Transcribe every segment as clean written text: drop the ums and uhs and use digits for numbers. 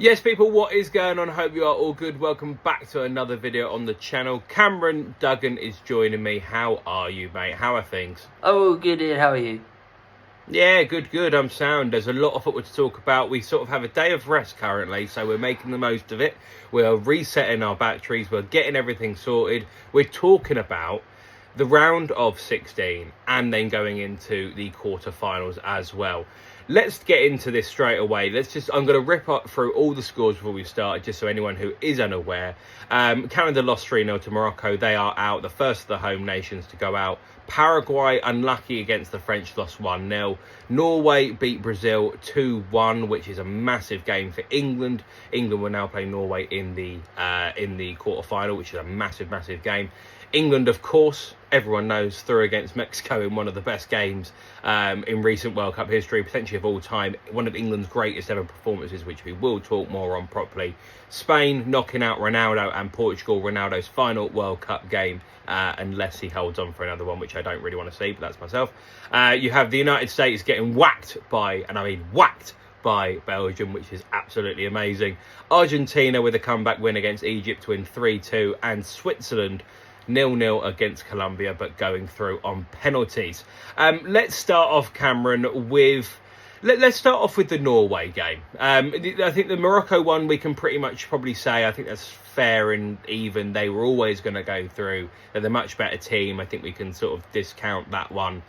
Yes, people, what is going on? Hope you are all good. Welcome back to another video on the channel. Cameron Duggan is joining me. How are you, mate? How are things? Oh, good, Ian. How are you? Yeah, good. I'm sound. There's a lot of football to talk about. We sort of have a day of rest currently, so we're making the most of it. We're resetting our batteries. We're getting everything sorted. We're talking about the round of 16 and then going into the quarterfinals as well. Let's get into this straight away. I'm going to rip up through all the scores before we start, just so anyone who is unaware. Canada lost 3-0 to Morocco. They are out, the first of the home nations to go out. Paraguay, unlucky against the French, lost 1-0. Norway beat Brazil 2-1, which is a massive game for England. England will now play Norway in the quarterfinal, which is a massive game. England, of course, everyone knows, through against Mexico in one of the best games in recent World Cup history, potentially of all time. One of England's greatest ever performances, which we will talk more on properly. Spain knocking out Ronaldo, and Portugal, Ronaldo's final World Cup game, unless he holds on for another one, which I don't really want to see, but that's myself. You have the United States getting whacked by, and I mean whacked, by Belgium, which is absolutely amazing. Argentina with a comeback win against Egypt to win 3-2, and Switzerland 0-0 against Colombia, but going through on penalties. Let's start off, Cameron, with... Let's start off with the Norway game. I think the Morocco one, we can pretty much probably say, I think that's fair and even. They were always going to go through. They're the much better team. I think we can sort of discount that one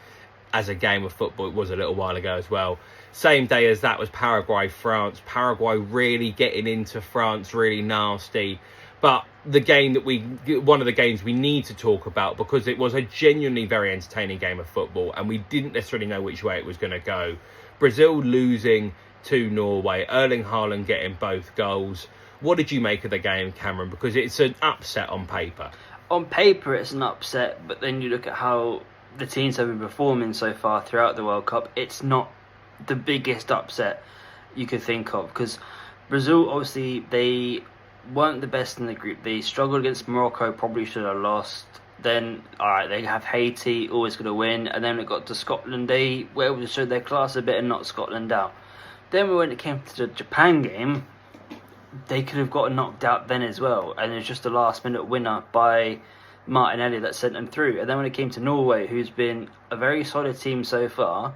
as a game of football. It was a little while ago as well. Same day as that was Paraguay-France. Paraguay really getting into France, really nasty. But one of the games we need to talk about, because it was a genuinely very entertaining game of football and we didn't necessarily know which way it was going to go. Brazil losing to Norway, Erling Haaland getting both goals. What did you make of the game, Cameron? Because it's an upset on paper. On paper, it's an upset, but then you look at how the teams have been performing so far throughout the World Cup. It's not the biggest upset you could think of, because Brazil, obviously, they weren't the best in the group. They struggled against Morocco, probably should have lost. Then, alright, they have Haiti, always going to win. And then it got to Scotland, they were able to show their class a bit and knock Scotland out. Then when it came to the Japan game, they could have gotten knocked out then as well. And it was just a last minute winner by Martinelli that sent them through. And then when it came to Norway, who's been a very solid team so far,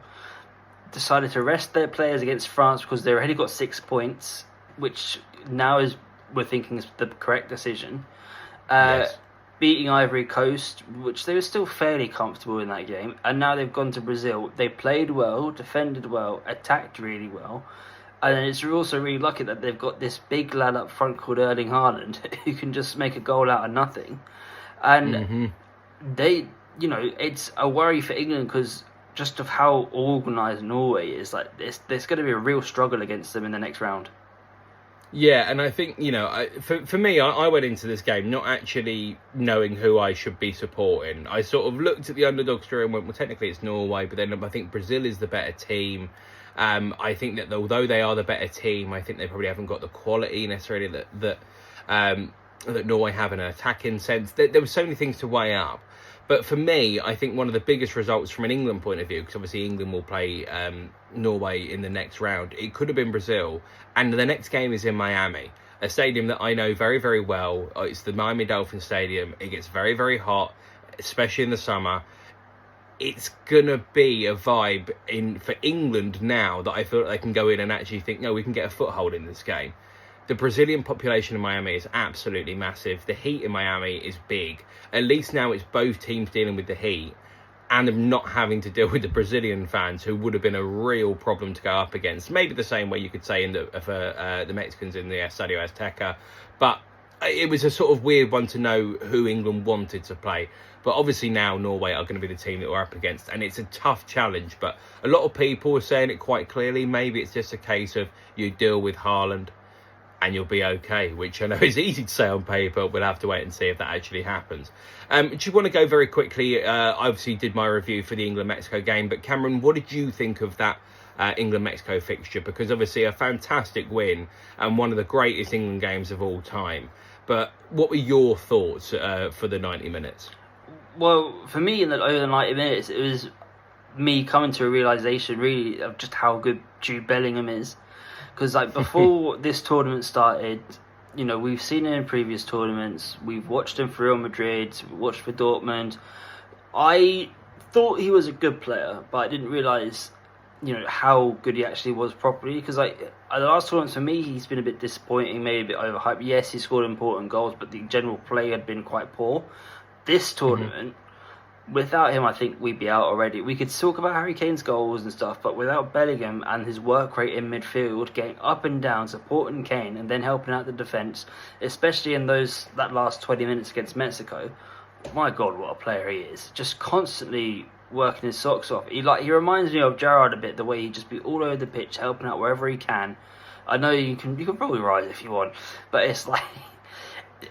decided to rest their players against France because they already got 6 points, which now we're thinking is the correct decision. Yes. Beating Ivory Coast, which they were still fairly comfortable in that game, and now they've gone to Brazil. They played well, defended well, attacked really well, and it's also really lucky that they've got this big lad up front called Erling Haaland who can just make a goal out of nothing. And they, it's a worry for England because just of how organised Norway is. Like there's going to be a real struggle against them in the next round. Yeah, and I think, for me, I went into this game not actually knowing who I should be supporting. I sort of looked at the underdog story and went, well, technically it's Norway, but then I think Brazil is the better team. I think that although they are the better team, I think they probably haven't got the quality necessarily that Norway have in an attacking sense. There were so many things to weigh up. But for me, I think one of the biggest results from an England point of view, because obviously England will play Norway in the next round, it could have been Brazil. And the next game is in Miami, a stadium that I know very, very well. It's the Miami Dolphins Stadium. It gets very, very hot, especially in the summer. It's going to be a vibe for England now that I feel like they can go in and actually think, no, we can get a foothold in this game. The Brazilian population in Miami is absolutely massive. The heat in Miami is big. At least now it's both teams dealing with the heat and them not having to deal with the Brazilian fans, who would have been a real problem to go up against. Maybe the same way you could say for the Mexicans in the Estadio Azteca. But it was a sort of weird one to know who England wanted to play. But obviously now Norway are going to be the team that we're up against. And it's a tough challenge. But a lot of people are saying it quite clearly. Maybe it's just a case of you deal with Haaland and you'll be okay, which I know is easy to say on paper. We'll have to wait and see if that actually happens. Do you want to go very quickly? I obviously did my review for the England-Mexico game, but Cameron, what did you think of that England-Mexico fixture? Because obviously a fantastic win and one of the greatest England games of all time. But what were your thoughts for the 90 minutes? Well, for me, over the 90 minutes, it was me coming to a realization really of just how good Jude Bellingham is. Because like before this tournament started, you know, we've seen him in previous tournaments. We've watched him for Real Madrid. We watched for Dortmund. I thought he was a good player, but I didn't realize, you know, how good he actually was properly. Because like the last tournament for me, he's been a bit disappointing, maybe a bit overhyped. Yes, he scored important goals, but the general play had been quite poor. This tournament, without him, I think we'd be out already. We could talk about Harry Kane's goals and stuff, but without Bellingham and his work rate in midfield, getting up and down, supporting Kane, and then helping out the defence, especially in that last 20 minutes against Mexico, my God, what a player he is! Just constantly working his socks off. He reminds me of Gerrard a bit, the way he just be all over the pitch, helping out wherever he can. I know you can probably rise if you want, but it's like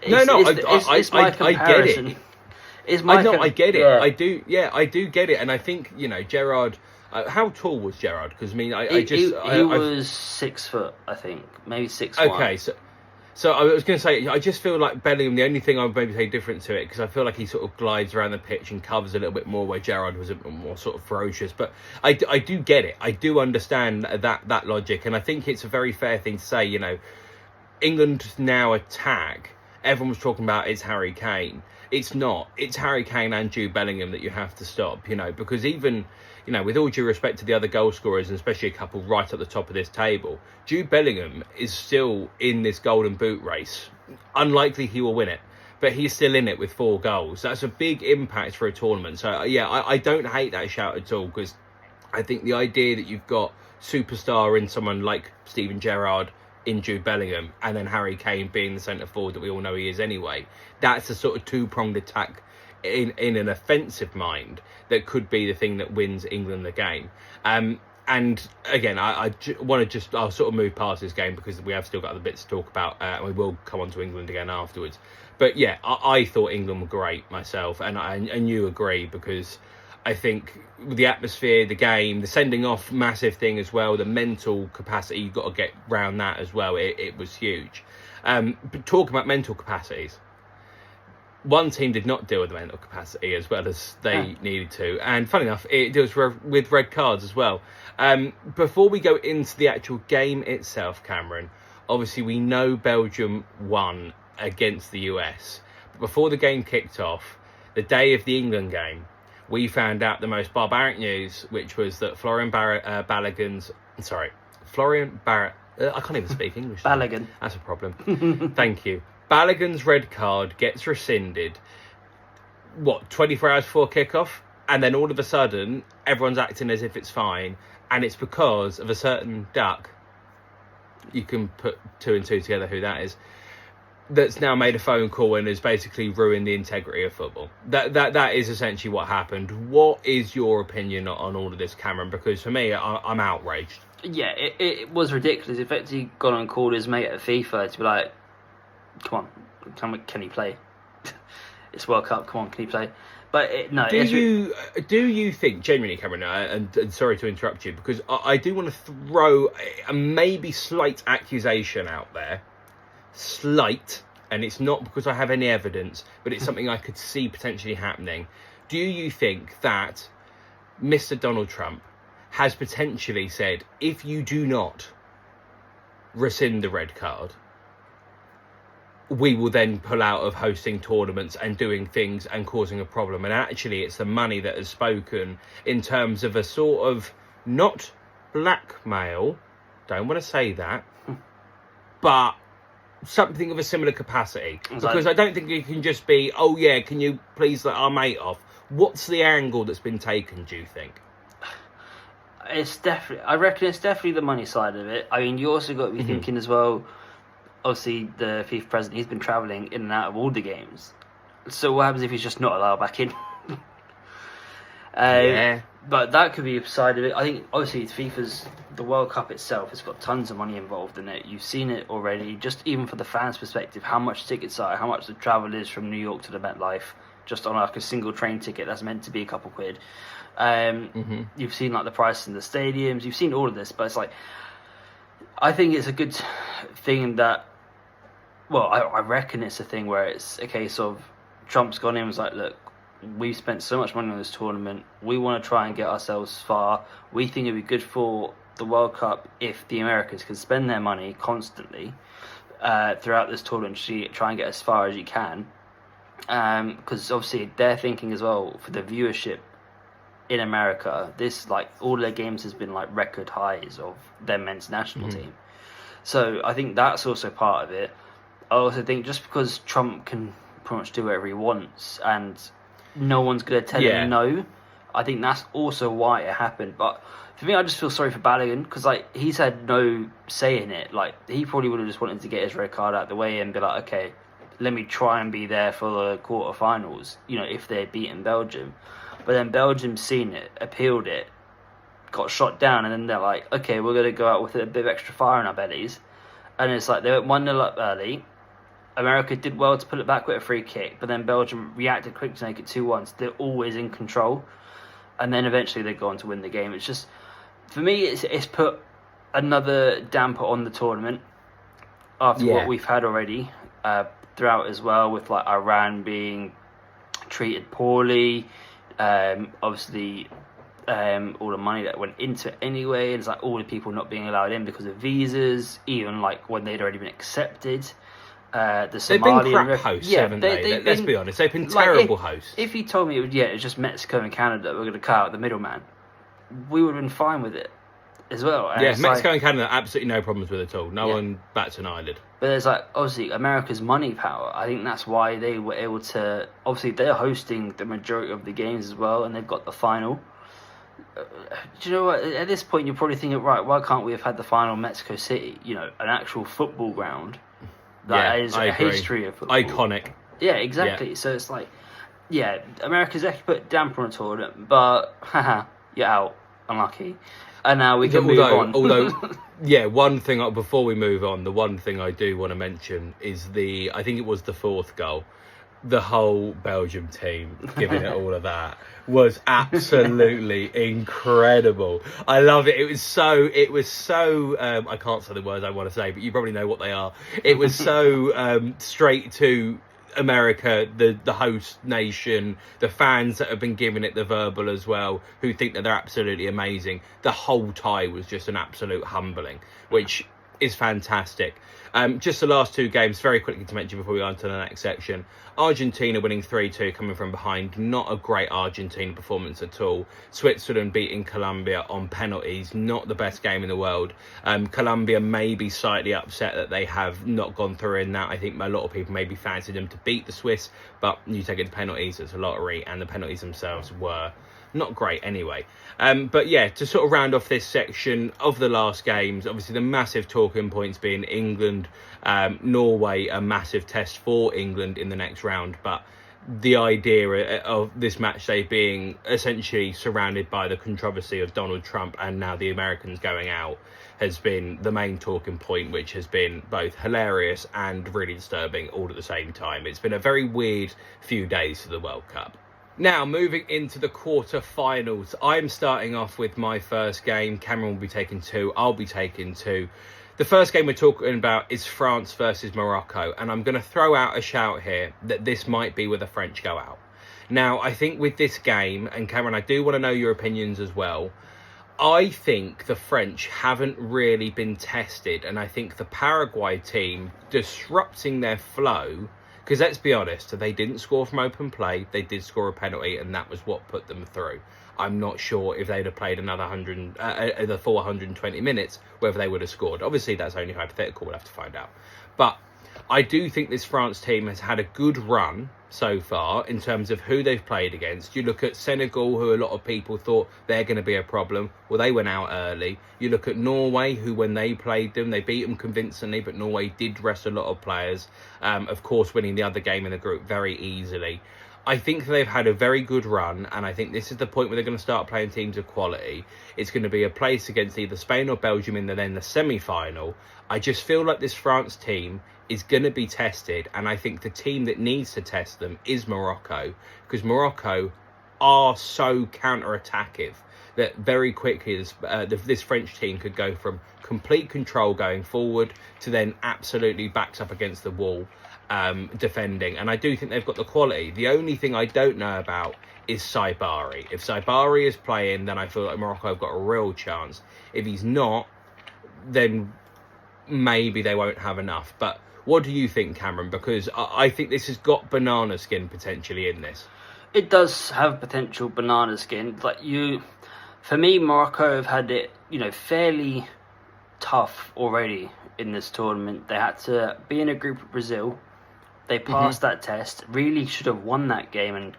it's my comparison. I get it. I get it. Yeah. I do get it. And I think, you know, Gerrard, how tall was Gerrard? Because I mean, he was 6 foot, I think, maybe 6'1". Okay, so I was going to say, I just feel like Bellingham, the only thing I would maybe say different to it, because I feel like he sort of glides around the pitch and covers a little bit more, where Gerrard was a bit more sort of ferocious. But I do get it. I do understand that logic. And I think it's a very fair thing to say, you know, England now attack. Everyone was talking about it's Harry Kane. It's not. It's Harry Kane and Jude Bellingham that you have to stop, you know, because even, you know, with all due respect to the other goal scorers, and especially a couple right at the top of this table, Jude Bellingham is still in this golden boot race. Unlikely he will win it, but he's still in it with 4 goals. That's a big impact for a tournament. So, yeah, I don't hate that shout at all, because I think the idea that you've got superstar in someone like Steven Gerrard, in Jude Bellingham, and then Harry Kane being the centre forward that we all know he is anyway, that's a sort of two-pronged attack in an offensive mind that could be the thing that wins England the game. And again, I'll sort of move past this game because we have still got other bits to talk about, and we will come on to England again afterwards. But yeah, I thought England were great myself, and you agree, because I think the atmosphere, the game, the sending off, massive thing as well, the mental capacity, you've got to get round that as well. It was huge. But talking about mental capacities, one team did not deal with the mental capacity as well as they needed to. And funny enough, it deals with red cards as well. Before we go into the actual game itself, Cameron, obviously we know Belgium won against the US. But before the game kicked off, the day of the England game, we found out the most barbaric news, which was that Florian Balogun's... Sorry, Florian Barrett... I can't even speak English. Balogun. That's a problem. Thank you. Balogun's red card gets rescinded, 24 hours before kickoff? And then all of a sudden, everyone's acting as if it's fine. And it's because of a certain duck. You can put 2 and 2 together who that is. That's now made a phone call and has basically ruined the integrity of football. That is essentially what happened. What is your opinion on all of this, Cameron? Because for me, I'm outraged. Yeah, it was ridiculous. In fact, he gone and called his mate at FIFA to be like, come on, can he play? It's World Cup, come on, can he play? But do you think, genuinely, Cameron, and sorry to interrupt you, because I do want to throw a maybe slight accusation out there. Slight, and it's not because I have any evidence, but it's something I could see potentially happening. Do you think that Mr. Donald Trump has potentially said, if you do not rescind the red card, we will then pull out of hosting tournaments and doing things and causing a problem? And actually it's the money that has spoken in terms of a sort of, not blackmail, don't want to say that, but something of a similar capacity. Because I don't think it can just be, oh yeah, can you please let our mate off? What's the angle that's been taken, do you think? I reckon it's definitely the money side of it. I mean, you also got to be thinking as well, obviously the FIFA president, he's been travelling in and out of all the games. So what happens if he's just not allowed back in? Yeah. But that could be a side of it. I think, obviously, the World Cup itself has got tons of money involved in it. You've seen it already, just even for the fans' perspective, how much tickets are, how much the travel is from New York to the MetLife, just on like a single train ticket that's meant to be a couple quid. You've seen like the price in the stadiums, you've seen all of this, but it's like, I think it's a good thing that, well, I reckon it's a thing where it's a case of Trump's gone in and was like, look, we've spent so much money on this tournament. We want to try and get ourselves far. We think it'd be good for the World Cup if the Americans can spend their money constantly throughout this tournament to try and get as far as you can. Because obviously they're thinking as well for the viewership in America. This, like, all their games has been like record highs of their men's national team. So I think that's also part of it. I also think just because Trump can pretty much do whatever he wants and no one's going to tell him no, I think that's also why it happened. But for me, I just feel sorry for Balogun because, like, he's had no say in it. Like, he probably would have just wanted to get his red card out of the way and be like, okay, let me try and be there for the quarterfinals, you know, if they're beating Belgium. But then Belgium seen it, appealed it, got shot down, and then they're like, okay, we're going to go out with a bit of extra fire in our bellies. And it's like they went 1-0 up early. America did well to put it back with a free kick, but then Belgium reacted quick to make it 2-1. So they're always in control. And then eventually they go on to win the game. It's just, for me, it's put another damper on the tournament after what we've had already throughout as well, with like Iran being treated poorly. Obviously, all the money that went into it anyway, and it's like all the people not being allowed in because of visas, even like when they'd already been accepted. The They've been Somalian crap hosts, haven't they? Let's be honest, they've been terrible hosts. If you told me it's just Mexico and Canada we're going to cut out the middleman, we would have been fine with it as well. And Mexico and Canada, absolutely no problems with it at all. No one bats an eyelid. But there's like, obviously, America's money power. I think that's why they were able to. Obviously, they're hosting the majority of the games as well, and they've got the final. Do you know what? At this point, you're probably thinking, right, why can't we have had the final in Mexico City? You know, an actual football ground that is a history of football. Iconic. Yeah, exactly. Yeah. So it's like, America's actually put a damper on the tournament, but haha, you're out. Unlucky. And now we can move on. Although, one thing, before we move on, the one thing I do want to mention is I think it was the fourth goal. The whole Belgium team giving it all of that was absolutely incredible. I love it. It was so, I can't say the words I want to say, but you probably know what they are. It was so straight to America, the host nation, the fans that have been giving it the verbal as well, who think that they're absolutely amazing. The whole tie was just an absolute humbling, which is fantastic. Just the last two games, very quickly to mention before we go on to the next section. Argentina winning 3-2 coming from behind. Not a great Argentina performance at all. Switzerland beating Colombia on penalties. Not the best game in the world. Colombia may be slightly upset that they have not gone through in that. I think a lot of people maybe fancied them to beat the Swiss, but you take it to penalties, it's a lottery, and the penalties themselves were not great anyway. But to sort of round off this section of the last games, obviously the massive talking points being England, Norway, a massive test for England in the next round. But the idea of this match day being essentially surrounded by the controversy of Donald Trump and now the Americans going out has been the main talking point, which has been both hilarious and really disturbing all at the same time. It's been a very weird few days for the World Cup. Now, moving into the quarter-finals, I'm starting off with my first game. Cameron will be taking two. I'll be taking two. The first game we're talking about is France versus Morocco, and I'm going to throw out a shout here that this might be where the French go out. Now, I think with this game, and Cameron, I do want to know your opinions as well, I think the French haven't really been tested, and I think the Paraguay team disrupting their flow. Because let's be honest, they didn't score from open play. They did score a penalty, and that was what put them through. I'm not sure if they'd have played another 420 minutes, whether they would have scored. Obviously, that's only hypothetical. We'll have to find out. But I do think this France team has had a good run so far in terms of who they've played against. You look at Senegal, who a lot of people thought they're going to be a problem. Well, they went out early. You look at Norway, who when they played them, they beat them convincingly, but Norway did rest a lot of players. Of course, winning the other game in the group very easily. I think they've had a very good run, and I think this is the point where they're going to start playing teams of quality. It's going to be a place against either Spain or Belgium in the semi-final. I just feel like this France team is going to be tested, and I think the team that needs to test them is Morocco, because Morocco are so counter-attackive that very quickly this French team could go from complete control going forward to then absolutely backs up against the wall. defending, and I do think they've got the quality. The only thing I don't know about is Saibari. If Saibari is playing, then I feel like Morocco have got a real chance. If he's not, then maybe they won't have enough. But what do you think, Cameron? Because I think this has got banana skin potentially in this. It does have potential banana skin. For me, Morocco have had it, fairly tough already in this tournament. They had to be in a group with Brazil. They passed that test. Really should have won that game and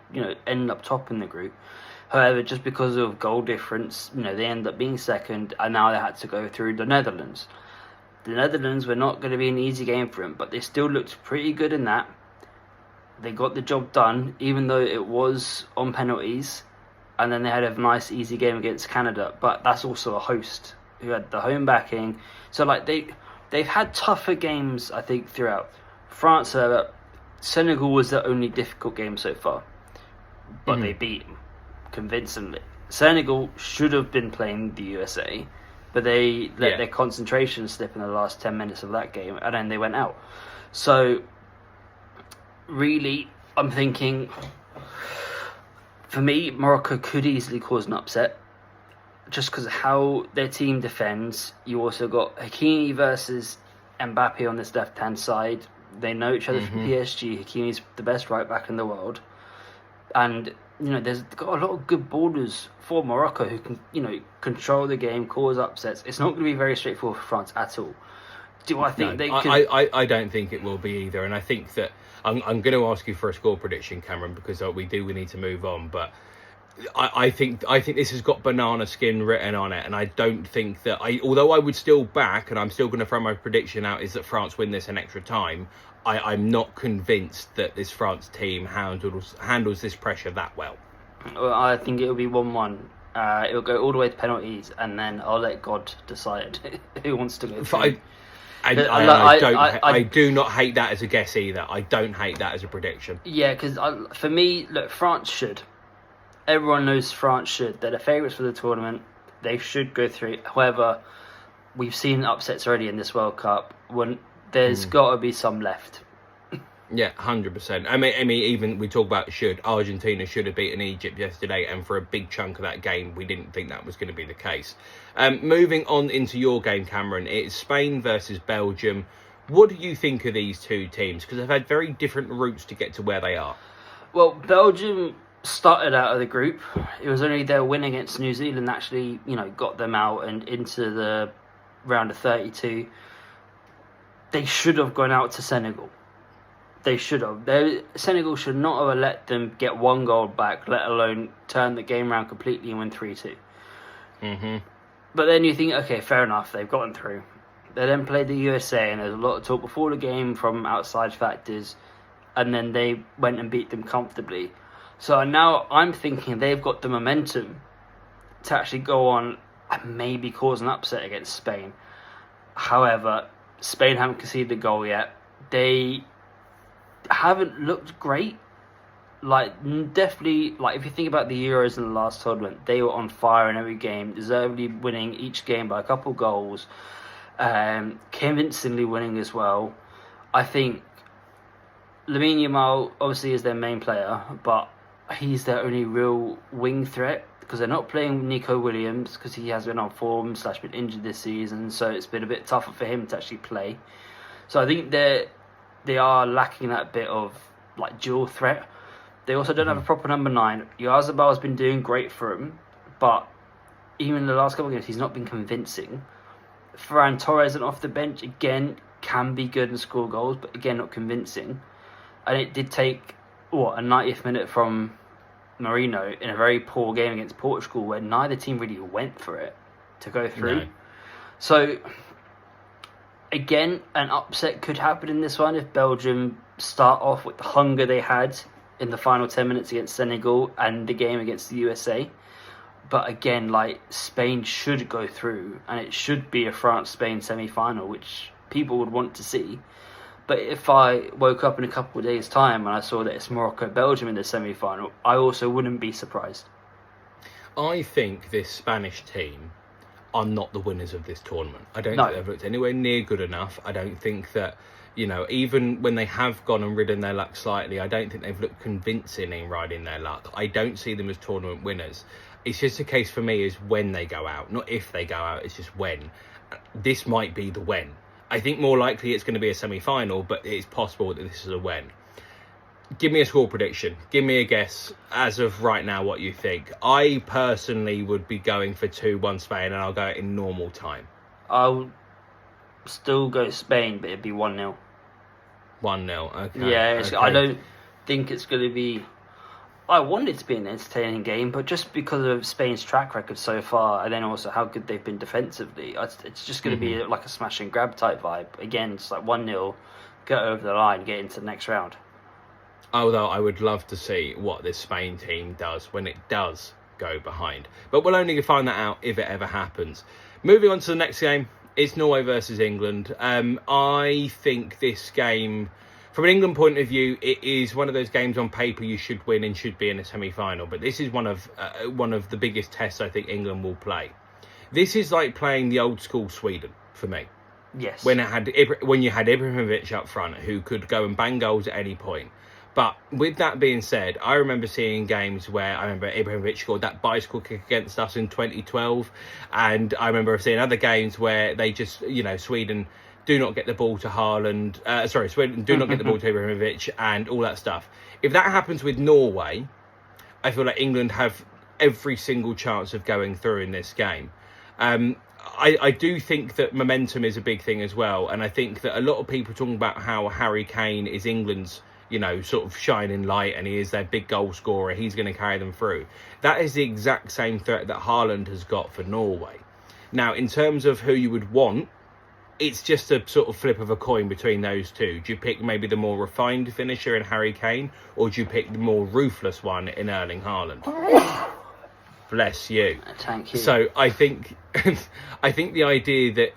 ended up top in the group. However, just because of goal difference, they end up being second, and now they had to go through the Netherlands. The Netherlands were not going to be an easy game for them, but they still looked pretty good in that. They got the job done, even though it was on penalties, and then they had a nice, easy game against Canada. But that's also a host who had the home backing. So they've had tougher games, I think, throughout. France, Senegal was the only difficult game so far, but they beat them convincingly. Senegal should have been playing the USA, but they let their concentration slip in the last 10 minutes of that game, and then they went out. So, really, I'm thinking, for me, Morocco could easily cause an upset, just because of how their team defends. You also got Hakimi versus Mbappe on this left-hand side. They know each other from PSG. Hakimi's the best right-back in the world. And, there's got a lot of good ballers for Morocco who can, control the game, cause upsets. It's not going to be very straightforward for France at all. Do I think they can... I don't think it will be either. And I think that... I'm going to ask you for a score prediction, Cameron, because we need to move on. But I think this has got banana skin written on it. And I don't think that... although I would still back, and I'm still going to throw my prediction out, is that France win this in extra time. I'm not convinced that this France team handles this pressure that well. Well, I think it'll be 1-1. It'll go all the way to penalties, and then I'll let God decide who wants to go through. I do not hate that as a guess either. I don't hate that as a prediction. Yeah, because for me, look, France should. Everyone knows France should. They're the favourites for the tournament. They should go through. However, we've seen upsets already in this World Cup. When there's got to be some left. Yeah, 100%. I mean, even we talk about should. Argentina should have beaten Egypt yesterday, and for a big chunk of that game, we didn't think that was going to be the case. Moving on into your game, Cameron, it's Spain versus Belgium. What do you think of these two teams? Because they've had very different routes to get to where they are. Well, Belgium started out of the group. It was only their win against New Zealand actually, got them out and into the round of 32. They should have gone out to Senegal. They should have. Senegal should not have let them get one goal back, let alone turn the game around completely and win 3-2. But then you think, okay, fair enough, they've gotten through. They then played the USA, and there's a lot of talk before the game from outside factors, and then they went and beat them comfortably. So now I'm thinking they've got the momentum to actually go on and maybe cause an upset against Spain. However, Spain haven't conceded a goal yet. They haven't looked great. Definitely, if you think about the Euros in the last tournament, they were on fire in every game, deservedly winning each game by a couple goals, convincingly winning as well. I think Lamine Yamal obviously is their main player, but he's their only real wing threat, because they're not playing Nico Williams because he has been on form / been injured this season, so it's been a bit tougher for him to actually play. So I think they are lacking that bit of dual threat. They also don't have a proper number 9. Oyarzabal has been doing great for him, but even in the last couple of games, he's not been convincing. Ferran Torres off the bench, again, can be good and score goals, but again, not convincing. And it did take, a 90th minute from Marino in a very poor game against Portugal, where neither team really went for it to go through. No. So, again, an upset could happen in this one if Belgium start off with the hunger they had in the final 10 minutes against Senegal and the game against the USA. But again, Spain should go through, and it should be a France-Spain semi-final, which people would want to see. But if I woke up in a couple of days' time and I saw that it's Morocco-Belgium in the semi-final, I also wouldn't be surprised. I think this Spanish team are not the winners of this tournament. I don't No. think they've looked anywhere near good enough. I don't think that, even when they have gone and ridden their luck slightly, I don't think they've looked convincing in riding their luck. I don't see them as tournament winners. It's just a case for me is when they go out, not if they go out, it's just when. This might be the when. I think more likely it's going to be a semi-final, but it's possible that this is a when. Give me a score prediction. Give me a guess as of right now what you think. I personally would be going for 2-1 Spain, and I'll go in normal time. I'll still go Spain, but it'd be 1-0. 1-0, okay. Yeah, okay. I don't think it's going to be... I want it to be an entertaining game, but just because of Spain's track record so far, and then also how good they've been defensively, it's just going to be like a smash and grab type vibe. Again, it's like 1-0, get over the line, get into the next round. Although I would love to see what this Spain team does when it does go behind. But we'll only find that out if it ever happens. Moving on to the next game, it's Norway versus England. I think this game... From an England point of view, it is one of those games on paper you should win and should be in a semi-final. But this is one of the biggest tests I think England will play. This is like playing the old school Sweden for me. Yes. When you had Ibrahimovic up front, who could go and bang goals at any point. But with that being said, I remember seeing games where I remember Ibrahimovic scored that bicycle kick against us in 2012, and I remember seeing other games where they just, Sweden do not get the ball to Haaland. Sweden do not get the ball to Ibrahimovic and all that stuff. If that happens with Norway, I feel like England have every single chance of going through in this game. I do think that momentum is a big thing as well, and I think that a lot of people talking about how Harry Kane is England's, sort of shining light, and he is their big goal scorer. He's going to carry them through. That is the exact same threat that Haaland has got for Norway. Now, in terms of who you would want, it's just a sort of flip of a coin between those two. Do you pick maybe the more refined finisher in Harry Kane, or do you pick the more ruthless one in Erling Haaland? Bless you. Thank you. So I think the idea that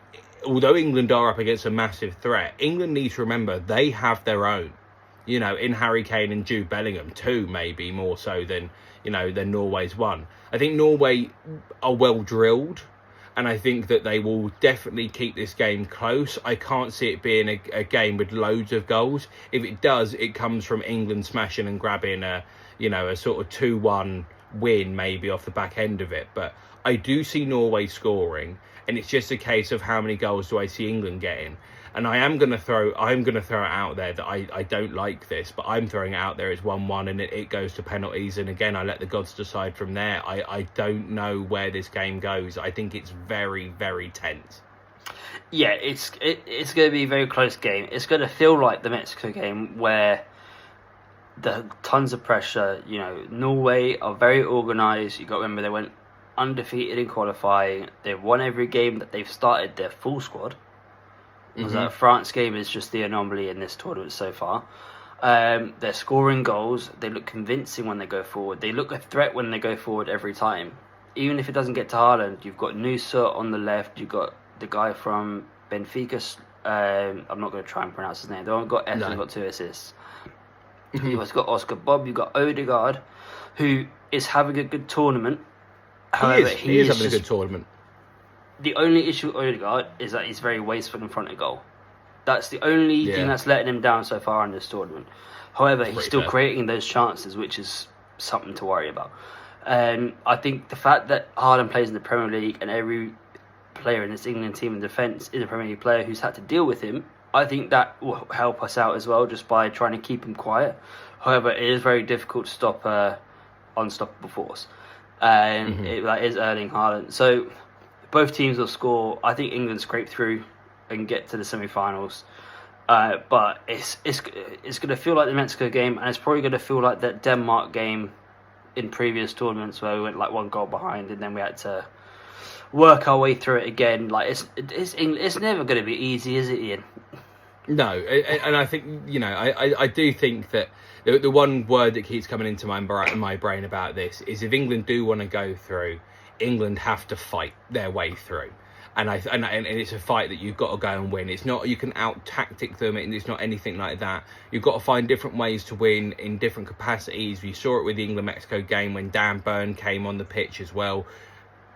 although England are up against a massive threat, England need to remember they have their own. In Harry Kane and Jude Bellingham, two maybe more so than Norway's one. I think Norway are well drilled, and I think that they will definitely keep this game close. I can't see it being a game with loads of goals. If it does, it comes from England smashing and grabbing a sort of 2-1 win maybe off the back end of it. But I do see Norway scoring, and it's just a case of how many goals do I see England getting. And I'm going to throw it out there that I don't like this, but I'm throwing it out there as 1-1, and it goes to penalties. And again, I let the gods decide from there. I don't know where this game goes. I think it's very, very tense. Yeah, it's going to be a very close game. It's going to feel like the Mexico game where the tons of pressure. Norway are very organised. You've got to remember they went undefeated in qualifying. They've won every game that they've started their full squad. That France game is just the anomaly in this tournament so far. They're scoring goals. They look convincing when they go forward. They look a threat when they go forward every time. Even if it doesn't get to Haaland, you've got Nusa on the left. You've got the guy from Benfica. I'm not going to try and pronounce his name. They've only got F and got 2 assists. You've got Oscar Bob. You've got Odegaard, who is having a good tournament. However, he is having a good tournament. The only issue with Odegaard is that he's very wasteful in front of goal. That's the only thing that's letting him down so far in this tournament. However, he's still creating those chances, which is something to worry about. I think the fact that Haaland plays in the Premier League and every player in this England team in defence is a Premier League player who's had to deal with him, I think that will help us out as well, just by trying to keep him quiet. However, it is very difficult to stop unstoppable force. That is Erling Haaland. So both teams will score. I think England scrape through and get to the semi-finals. But it's going to feel like the Mexico game, and it's probably going to feel like that Denmark game in previous tournaments where we went like 1 goal behind and then we had to work our way through it again. Like it's never going to be easy, is it, Ian? No, and I think I do think that the one word that keeps coming into my brain about this is if England do want to go through, England have to fight their way through, and it's a fight that you've got to go and win. It's not you can out tactic them, and it's not anything like that. You've got to find different ways to win in different capacities. We saw it with the England-Mexico game when Dan Burn came on the pitch as well.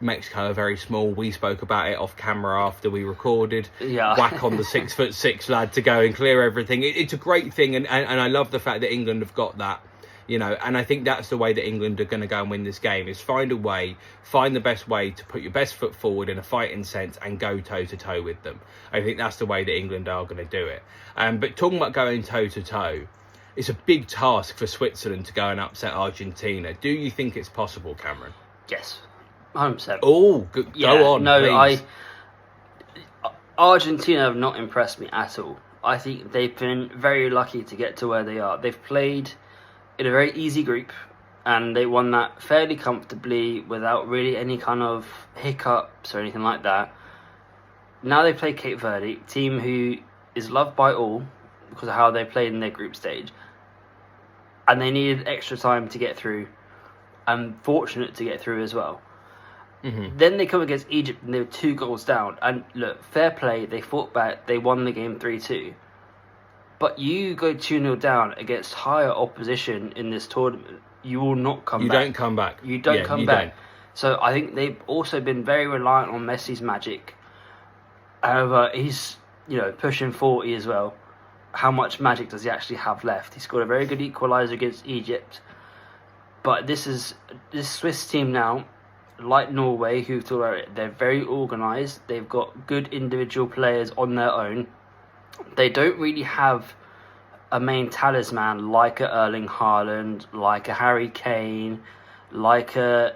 Mexico are very small. We spoke about it off camera after we recorded. Yeah. Whack on the 6'6" lad to go and clear everything. It's a great thing, and I love the fact that England have got that. And I think that's the way that England are going to go and win this game, is find the best way to put your best foot forward in a fighting sense and go toe-to-toe with them. I think that's the way that England are going to do it. But talking about going toe-to-toe, it's a big task for Switzerland to go and upset Argentina. Do you think it's possible, Cameron? Yes, 100%. Oh, go on, please. Argentina have not impressed me at all. I think they've been very lucky to get to where they are. They've played in a very easy group, and they won that fairly comfortably without really any kind of hiccups or anything like that. Now they play Cape Verde, a team who is loved by all because of how they played in their group stage, and they needed extra time to get through, and fortunate to get through as well. Mm-hmm. Then they come against Egypt and they were 2 goals down, and look, fair play, they fought back, they won the game 3-2. But you go 2-0 down against higher opposition in this tournament, you will not come back. You don't come back. You don't come back. So I think they've also been very reliant on Messi's magic. However, he's pushing 40 as well. How much magic does he actually have left? He scored a very good equaliser against Egypt. But this Swiss team now, like Norway, they're very organised. They've got good individual players on their own. They don't really have a main talisman like a Erling Haaland, like a Harry Kane, like for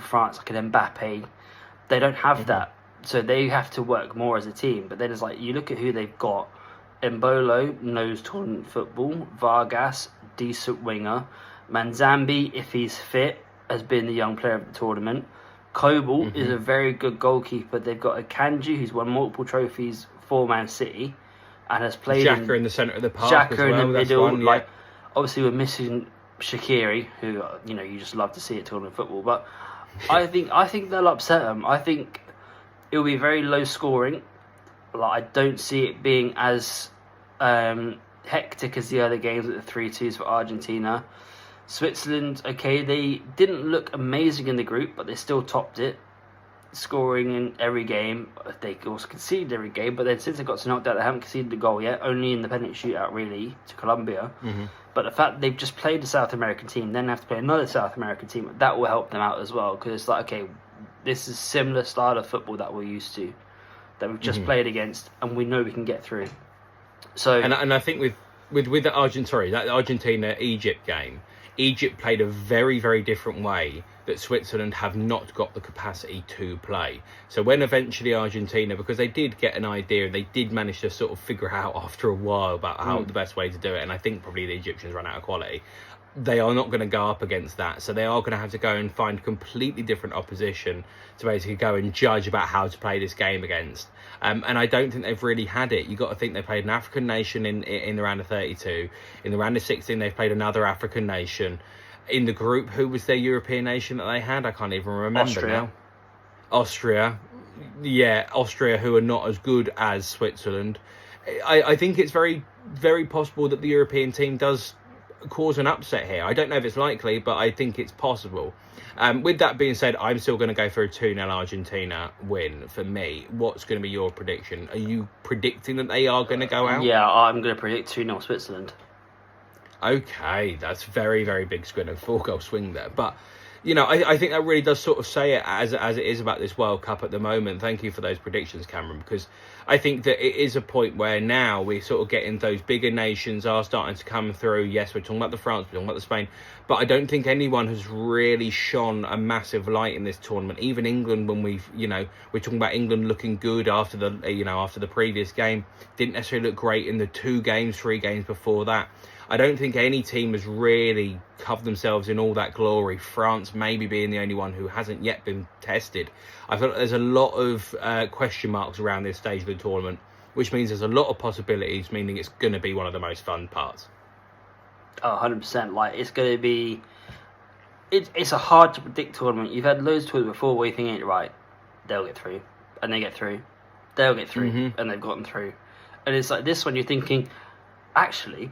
France, like an Mbappe. They don't have that, so they have to work more as a team. But then it's like, you look at who they've got. Embolo knows tournament football. Vargas, decent winger. Manzambi, if he's fit, has been the young player of the tournament. Kobel is a very good goalkeeper. They've got a Kanji who's won multiple trophies for Man City and has played Xhaka in the centre of the park Xhaka as well. in the middle. One, yeah. Obviously we're missing Shaqiri, who you just love to see at tournament football. But I think they'll upset them. I think it'll be very low scoring. I don't see it being as hectic as the other games with the 3-2s for Argentina. Switzerland, okay, they didn't look amazing in the group, but they still topped it, scoring in every game. They also conceded every game, but then since they got to knocked out, they haven't conceded a goal yet, only in the penalty shootout, really, to Colombia. Mm-hmm. But the fact that they've just played a South American team, then have to play another South American team, that will help them out as well, because it's like, okay, this is similar style of football that we're used to, that we've just played against, and we know we can get through. So, and I think with the Argentina-Egypt game, Egypt played a very, very different way that Switzerland have not got the capacity to play. So when eventually Argentina, because they did get an idea, they did manage to sort of figure out after a while about how the best way to do it, and I think probably the Egyptians ran out of quality. They are not going to go up against that, so they are going to have to go and find completely different opposition to basically go and judge about how to play this game against. And I don't think they've really had it. You've got to think they played an African nation in the round of 32. In the round of 16, they've played another African nation. In the group, who was their European nation that they had? I can't even remember now. Austria. Yeah, Austria, who are not as good as Switzerland. I think it's very, very possible that the European team does cause an upset here. I don't know if it's likely, but I think it's possible. With that being said, I'm still going to go for a 2-0 Argentina win for me. What's going to be your prediction? Are you predicting that they are going to go out? Yeah, I'm going to predict 2-0 Switzerland. Okay, that's very, very big squid and 4-goal swing there. But, I think that really does sort of say it as it is about this World Cup at the moment. Thank you for those predictions, Cameron, because I think that it is a point where now we're sort of getting those bigger nations are starting to come through. Yes, we're talking about the France, we're talking about the Spain, but I don't think anyone has really shone a massive light in this tournament. Even England, when we're talking about England looking good after the previous game, didn't necessarily look great in the 3 games before that. I don't think any team has really covered themselves in all that glory. France maybe being the only one who hasn't yet been tested. I feel like there's a lot of question marks around this stage of the tournament, which means there's a lot of possibilities, meaning it's going to be one of the most fun parts. Oh, 100%. It's going to be... It's a hard to predict tournament. You've had loads of tournaments before where you think, right, they'll get through. And they get through. They'll get through. And they've gotten through. And it's like this one, you're thinking, actually...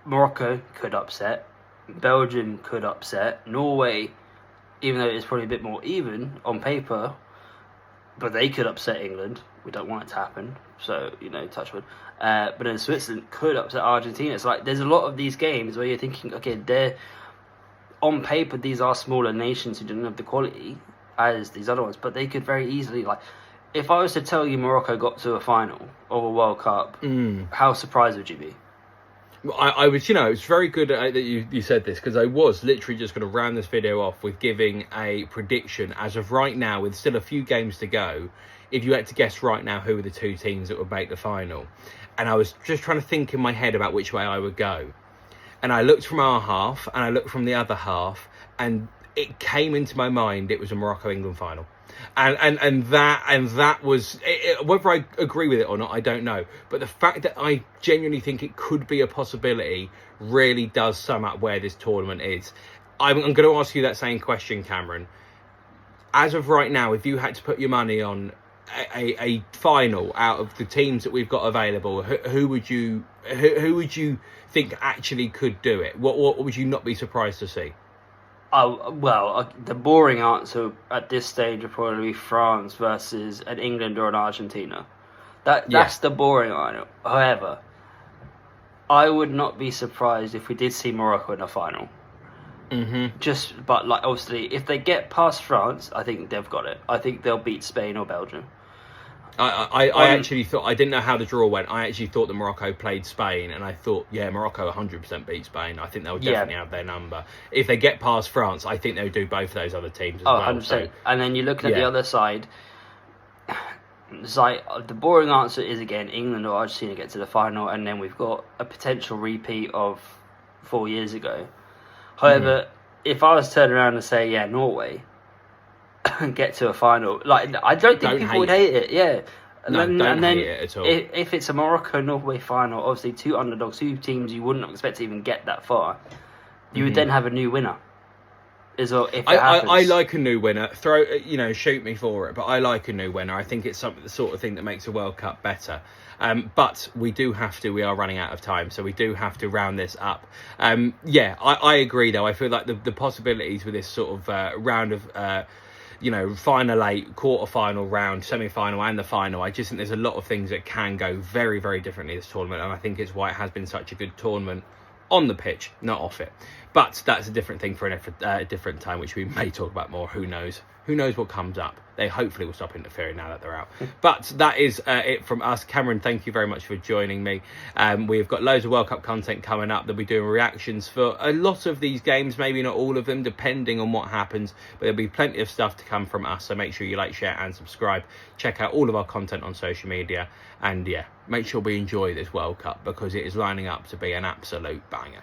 Morocco could upset, Belgium could upset, Norway even though it's probably a bit more even on paper, but they could upset England. We don't want it to happen, so, touch wood. But then Switzerland could upset Argentina. It's like there's a lot of these games where you're thinking, okay, they're on paper, these are smaller nations who don't have the quality as these other ones, but they could very easily, like, if I was to tell you Morocco got to a final of a World Cup, how surprised would you be? I was, it's very good that you said this, because I was literally just going to round this video off with giving a prediction as of right now, with still a few games to go. If you had to guess right now who were the two teams that would make the final, and I was just trying to think in my head about which way I would go, and I looked from our half and I looked from the other half, and it came into my mind it was a Morocco-England final. And that was whether I agree with it or not, I don't know. But the fact that I genuinely think it could be a possibility really does sum up where this tournament is. I'm going to ask you that same question, Cameron. As of right now, if you had to put your money on a final out of the teams that we've got available, who would you think actually could do it? What would you not be surprised to see? The boring answer at this stage would probably be France versus an England or an Argentina. That's the boring one. However, I would not be surprised if we did see Morocco in a final. But obviously, if they get past France, I think they've got it. I think they'll beat Spain or Belgium. I actually thought, I didn't know how the draw went. I actually thought that Morocco played Spain, and I thought, Morocco 100% beat Spain. I think they'll definitely have their number. If they get past France, I think they'll do both of those other teams as well. 100%. So, and then you're looking at the other side. The boring answer is, again, England or Argentina get to the final, and then we've got a potential repeat of 4 years ago. However, if I was to turn around and say, Norway get to a final, I don't think people would hate it. Don't hate it at all. If it's a Morocco-Norway final, obviously two underdogs, two teams you wouldn't expect to even get that far, you would then have a new winner. I like a new winner. Shoot me for it, but I like a new winner. I think it's the sort of thing that makes a World Cup better. But we are running out of time, so we do have to round this up. I agree though. I feel like the possibilities with this sort of round of final 8, quarter-final round, semi-final and the final, I just think there's a lot of things that can go very, very differently this tournament, and I think it's why it has been such a good tournament on the pitch, not off it. But that's a different thing for a different time, which we may talk about more. Who knows? Who knows what comes up? They hopefully will stop interfering now that they're out. But that is it from us. Cameron, thank you very much for joining me. We've got loads of World Cup content coming up. They'll be doing reactions for a lot of these games, maybe not all of them, depending on what happens. But there'll be plenty of stuff to come from us. So make sure you like, share and subscribe. Check out all of our content on social media. And make sure we enjoy this World Cup, because it is lining up to be an absolute banger.